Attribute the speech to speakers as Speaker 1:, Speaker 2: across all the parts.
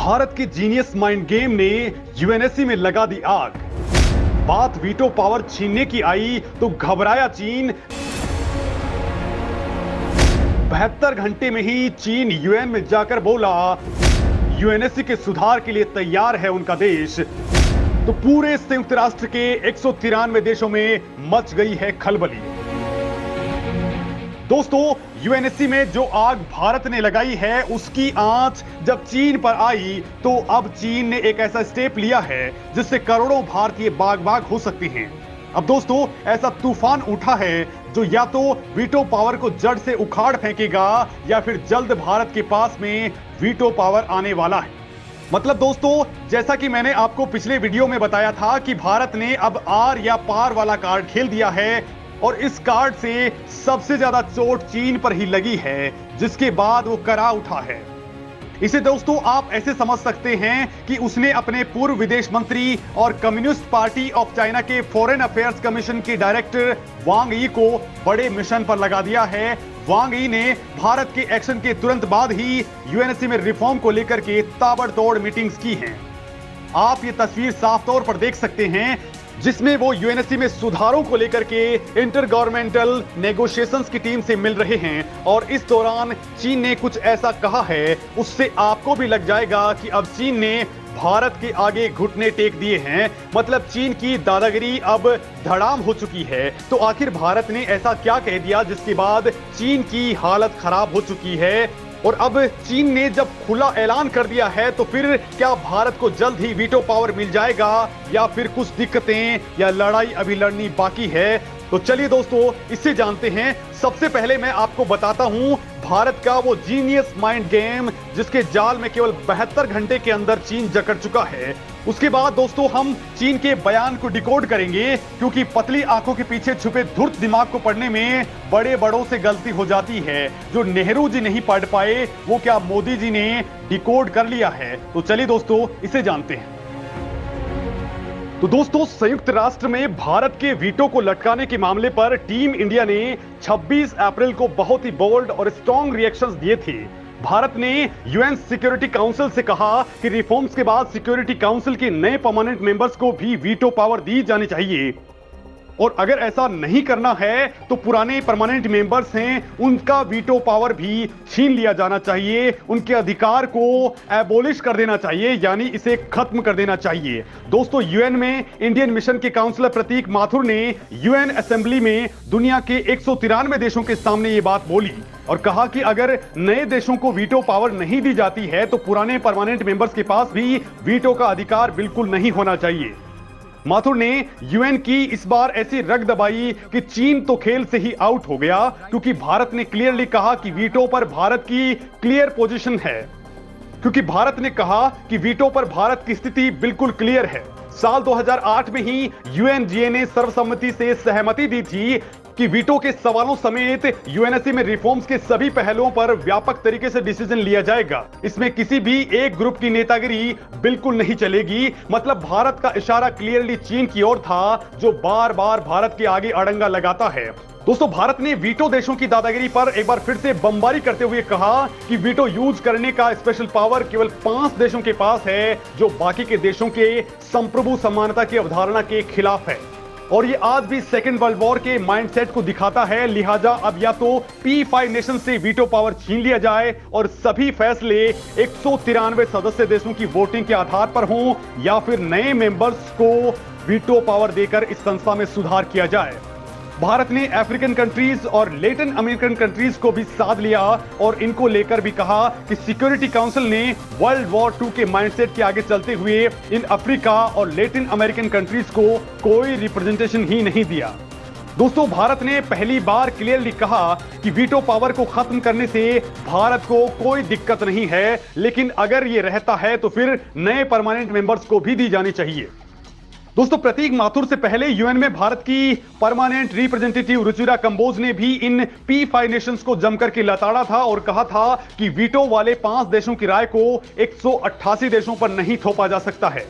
Speaker 1: भारत के genius mind game ने UNSC में लगा दी आग। बात वीटो पावर छीनने की आई तो घबराया चीन। 72 घंटे में ही चीन यूएन में जाकर बोला यूएनएससी के सुधार के लिए तैयार है उनका देश। तो पूरे संयुक्त राष्ट्र के 193 देशों में मच गई है खलबली। दोस्तों, यूएनएससी में जो आग भारत ने लगाई है उसकी आंच जब चीन पर आई तो अब चीन ने एक ऐसा स्टेप लिया है जिससे करोड़ों भारतीय बाग-बाग हो सकते हैं। अब दोस्तों, ऐसा तूफान उठा है जो या तो वीटो पावर को जड़ से उखाड़ फेंकेगा या फिर जल्द भारत के पास में वीटो पावर आने वाला है। मतलब दोस्तों, जैसा कि मैंने आपको पिछले वीडियो में बताया था कि भारत ने अब आर या पार वाला कार्ड खेल दिया है और इस कार्ड से सबसे ज्यादा चोट चीन पर ही लगी है, जिसके बाद वो करा उठा है। इसे दोस्तों आप ऐसे समझ सकते हैं कि उसने अपने पूर्व विदेश मंत्री और कम्युनिस्ट पार्टी ऑफ चाइना के फॉरेन अफेयर्स कमीशन के डायरेक्टर वांग यी को बड़े मिशन पर लगा दिया है। वांग यी ने भारत के एक्शन के तुरंत बाद ही यूएनएससी में रिफॉर्म को लेकर के ताबड़तोड़ मीटिंग्स की हैं। आप ये तस्वीर साफ तौर पर देख सकते हैं जिसमें वो यूएनएससी में सुधारों को लेकर के इंटर गवर्नमेंटल नेगोशिएशंस की टीम से मिल रहे हैं और इस दौरान चीन ने कुछ ऐसा कहा है उससे आपको भी लग जाएगा कि अब चीन ने भारत के आगे घुटने टेक दिए हैं। मतलब चीन की दादागिरी अब धड़ाम हो चुकी है। तो आखिर भारत ने ऐसा क्या कह दिया जिसके बाद चीन की हालत खराब हो चुकी है? और अब चीन ने जब खुला ऐलान कर दिया है तो फिर क्या भारत को जल्द ही वीटो पावर मिल जाएगा या फिर कुछ दिक्कतें या लड़ाई अभी लड़नी बाकी है? तो चलिए दोस्तों, इससे जानते हैं। सबसे पहले मैं आपको बताता हूं भारत का वो जीनियस माइंड गेम जिसके जाल में केवल 72 घंटे के अंदर चीन जकड़ चुका है। उसके बाद दोस्तों हम चीन के बयान को डिकोड करेंगे, क्योंकि पतली आंखों के पीछे छुपे धूर्त दिमाग को पढ़ने में बड़े बड़ों से गलती हो जाती है। जो नेहरू जी नहीं पढ़ पाए वो क्या मोदी जी ने डिकोड कर लिया है? तो चलिए दोस्तों इसे जानते हैं। तो दोस्तों, संयुक्त राष्ट्र में भारत के वीटो को लटकाने के मामले पर टीम इंडिया ने 26 अप्रैल को बहुत ही बोल्ड और स्ट्रॉन्ग रिएक्शंस दिए थे। भारत ने यूएन सिक्योरिटी काउंसिल से कहा कि रिफॉर्म्स के बाद सिक्योरिटी काउंसिल के नए परमानेंट मेंबर्स को भी वीटो पावर दी जानी चाहिए और अगर ऐसा नहीं करना है तो पुराने परमानेंट मेंबर्स हैं उनका वीटो पावर भी छीन लिया जाना चाहिए। उनके अधिकार को एबोलिश कर देना चाहिए, यानी इसे खत्म कर देना चाहिए। दोस्तों, यूएन में इंडियन मिशन के काउंसलर प्रतीक माथुर ने यूएन असेंबली में दुनिया के 193 देशों के सामने ये बात बोली और कहा कि अगर नए देशों को वीटो पावर नहीं दी जाती है तो पुराने परमानेंट मेंबर्स के पास भी वीटो का अधिकार बिल्कुल नहीं होना चाहिए। माथुर ने यूएन की इस बार ऐसी रग दबाई कि चीन तो खेल से ही आउट हो गया, क्योंकि भारत ने क्लियरली कहा कि वीटो पर भारत की क्लियर पोजीशन है। क्योंकि भारत ने कहा कि वीटो पर भारत की स्थिति बिल्कुल क्लियर है। साल 2008 में ही यूएनजीए ने सर्वसम्मति से सहमति दी थी कि वीटो के सवालों समेत यूएनएससी में रिफॉर्म्स के सभी पहलुओं पर व्यापक तरीके से डिसीजन लिया जाएगा। इसमें किसी भी एक ग्रुप की नेतागिरी बिल्कुल नहीं चलेगी। मतलब भारत का इशारा क्लियरली चीन की ओर था, जो बार बार भारत के आगे अड़ंगा लगाता है। दोस्तों, भारत ने वीटो देशों की दादागिरी पर एक बार फिर से बमबारी करते हुए कहा कि वीटो यूज करने का स्पेशल पावर केवल 5 देशों के पास है, जो बाकी के देशों के संप्रभु समानता की अवधारणा के खिलाफ है। और ये आज भी सेकेंड वर्ल्ड वॉर के माइंडसेट को दिखाता है। लिहाजा अब या तो P5 नेशन से वीटो पावर छीन लिया जाए और सभी फैसले 193 सदस्य देशों की वोटिंग के आधार पर हों, या फिर नए मेंबर्स को वीटो पावर देकर इस संस्था में सुधार किया जाए। भारत ने अफ्रीकन कंट्रीज और लैटिन अमेरिकन कंट्रीज को भी साथ लिया और इनको लेकर भी कहा कि सिक्योरिटी काउंसिल ने वर्ल्ड वॉर 2 के माइंडसेट के आगे चलते हुए इन अफ्रीका और लैटिन अमेरिकन कंट्रीज को कोई रिप्रेजेंटेशन ही नहीं दिया। दोस्तों, भारत ने पहली बार क्लियरली कहा कि वीटो पावर को खत्म करने से भारत को कोई दिक्कत नहीं है, लेकिन अगर ये रहता है तो फिर नए परमानेंट मेंबर्स को भी दी जानी चाहिए। दोस्तों, प्रतीक माथुर से पहले यूएन में भारत की परमानेंट रिप्रेजेंटेटिव रुचिरा कंबोज ने भी इन P5 नेशंस को जमकर के लताड़ा था और कहा था कि वीटो वाले 5 देशों की राय को 188 देशों पर नहीं थोपा जा सकता है।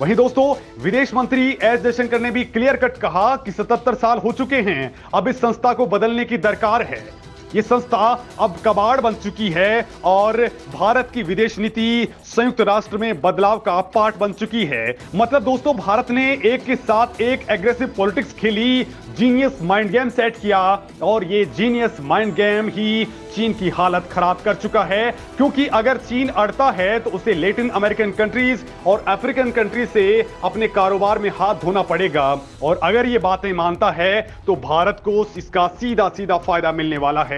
Speaker 1: वहीं दोस्तों, विदेश मंत्री एस जयशंकर ने भी क्लियर कट कहा कि 77 साल हो चुके हैं, अब इस संस्था को बदलने की दरकार है। ये संस्था अब कबाड़ बन चुकी है और भारत की विदेश नीति संयुक्त राष्ट्र में बदलाव का पार्ट बन चुकी है। मतलब दोस्तों, भारत ने एक के साथ एक एग्रेसिव पॉलिटिक्स खेली, जीनियस माइंड गेम सेट किया और ये जीनियस माइंड गेम ही चीन की हालत खराब कर चुका है। क्योंकि अगर चीन अड़ता है तो उसे लैटिन अमेरिकन कंट्रीज और अफ्रीकन कंट्रीज से अपने कारोबार में हाथ धोना पड़ेगा और अगर ये बातें मानता है तो भारत को इसका सीधा सीधा फायदा मिलने वाला है।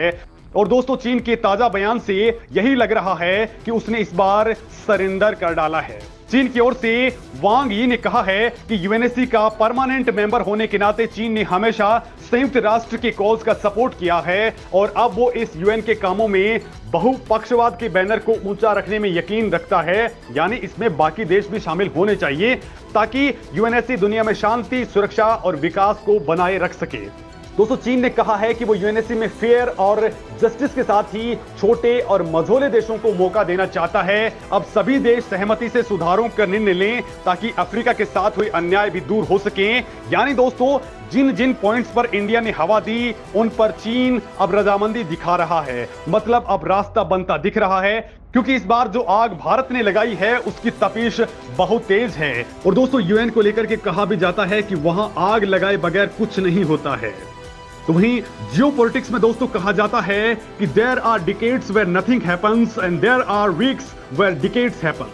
Speaker 1: और दोस्तों, चीन के ताजा बयान से यही लग रहा है कि उसने इस बार सरेंडर कर डाला है। चीन की ओर से वांग यी ने कहा है कि यूएनएससी का परमानेंट मेंबर होने के नाते चीन ने हमेशा संयुक्त राष्ट्र के कॉज का सपोर्ट किया है और अब वो इस यूएन के कामों में बहुपक्षवाद के बैनर को ऊंचा रखने में यकीन रखता है। यानी इसमें बाकी देश भी शामिल होने चाहिए ताकि यूएनएससी दुनिया में शांति, सुरक्षा और विकास को बनाए रख सके। दोस्तों, चीन ने कहा है कि वो यूएनएससी में फेयर और जस्टिस के साथ ही छोटे और मझोले देशों को मौका देना चाहता है। अब सभी देश सहमति से सुधारों का निर्णय लें ताकि अफ्रीका के साथ हुए अन्याय भी दूर हो सके। यानी दोस्तों, जिन जिन पॉइंट्स पर इंडिया ने हवा दी उन पर चीन अब रजामंदी दिखा रहा है। मतलब अब रास्ता बनता दिख रहा है क्योंकि इस बार जो आग भारत ने लगाई है उसकी तपिश बहुत तेज है। और दोस्तों, यूएन को लेकर के कहा भी जाता है कि वहां आग लगाए बगैर कुछ नहीं होता है। तो वहीं जियोपॉलिटिक्स में दोस्तों कहा जाता है कि there are decades where nothing happens and there are weeks where decades happen.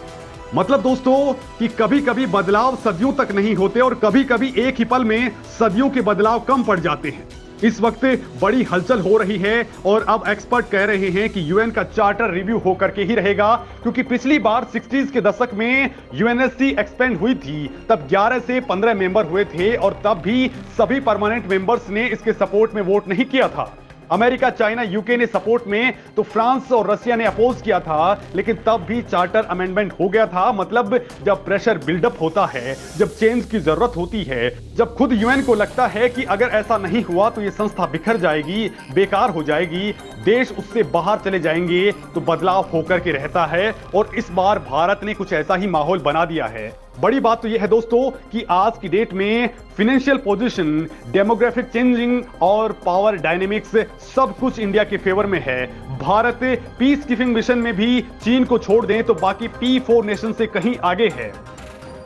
Speaker 1: मतलब दोस्तों कि कभी कभी बदलाव सदियों तक नहीं होते और कभी कभी एक ही पल में सदियों के बदलाव कम पड़ जाते हैं। इस वक्त बड़ी हलचल हो रही है और अब एक्सपर्ट कह रहे हैं कि यूएन का चार्टर रिव्यू होकर के ही रहेगा क्योंकि पिछली बार 60s के दशक में यूएनएससी एक्सपेंड हुई थी, तब 11 से 15 मेंबर हुए थे और तब भी सभी परमानेंट मेंबर्स ने इसके सपोर्ट में वोट नहीं किया था। अमेरिका, चाइना, यूके ने सपोर्ट में तो फ्रांस और रशिया ने अपोज किया था, लेकिन तब भी चार्टर अमेंडमेंट हो गया था। मतलब जब प्रेशर बिल्डअप होता है, जब चेंज की जरूरत होती है, जब खुद यूएन को लगता है कि अगर ऐसा नहीं हुआ तो ये संस्था बिखर जाएगी, बेकार हो जाएगी, देश उससे बाहर चले जाएंगे, तो बदलाव होकर के रहता है। और इस बार भारत ने कुछ ऐसा ही माहौल बना दिया है। बड़ी बात तो यह है दोस्तों कि आज की डेट में फाइनेंशियल पोजीशन, डेमोग्राफिक चेंजिंग और पावर डायनेमिक्स सब कुछ इंडिया के फेवर में है। भारत पीस कीपिंग मिशन में भी चीन को छोड़ दें तो बाकी P4 नेशन से कहीं आगे है।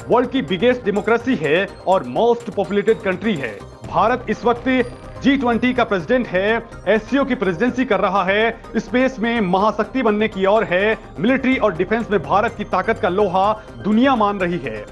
Speaker 1: वर्ल्ड की बिगेस्ट डेमोक्रेसी है और मोस्ट पॉपुलेटेड कंट्री है। भारत इस वक्त G20 का प्रेसिडेंट है, एससीओ की प्रेसिडेंसी कर रहा है, स्पेस में महाशक्ति बनने की ओर है, मिलिट्री और डिफेंस में भारत की ताकत का लोहा दुनिया मान रही है।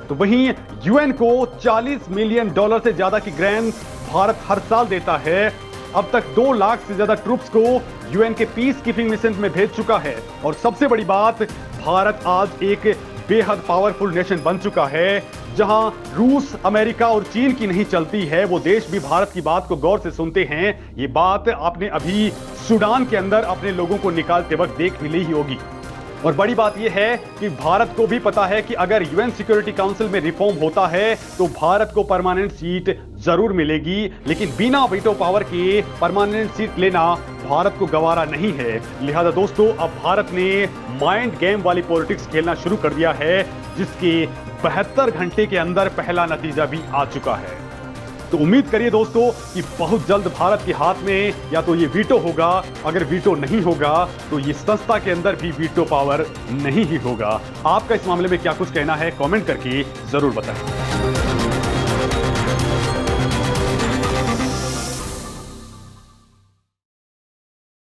Speaker 1: तो वहीं यूएन को $40 मिलियन से ज्यादा की ग्रांट भारत हर साल देता है। अब तक 2 लाख से ज्यादा ट्रूप्स को यूएन के पीस कीपिंग मिशन में भेज चुका है। और सबसे बड़ी बात, भारत आज एक बेहद पावरफुल नेशन बन चुका है। जहां रूस, अमेरिका और चीन की नहीं चलती है, वो देश भी भारत की बात को गौर से सुनते हैं। ये बात आपने अभी सूडान के अंदर अपने लोगों को निकालते वक्त देख भी ली ही होगी। और बड़ी बात यह है कि भारत को भी पता है कि अगर यूएन सिक्योरिटी काउंसिल में रिफॉर्म होता है तो भारत को परमानेंट सीट जरूर मिलेगी, लेकिन बिना वीटो पावर के परमानेंट सीट लेना भारत को गवारा नहीं है। लिहाजा दोस्तों, अब भारत ने माइंड गेम वाली पॉलिटिक्स खेलना शुरू कर दिया है, जिसके 72 घंटे के अंदर पहला नतीजा भी आ चुका है। तो उम्मीद करिए दोस्तों कि बहुत जल्द भारत के हाथ में या तो ये वीटो होगा, अगर वीटो नहीं होगा तो ये संस्था के अंदर भी वीटो पावर नहीं ही होगा। आपका इस मामले में क्या कुछ कहना है, कमेंट करके जरूर बताएं।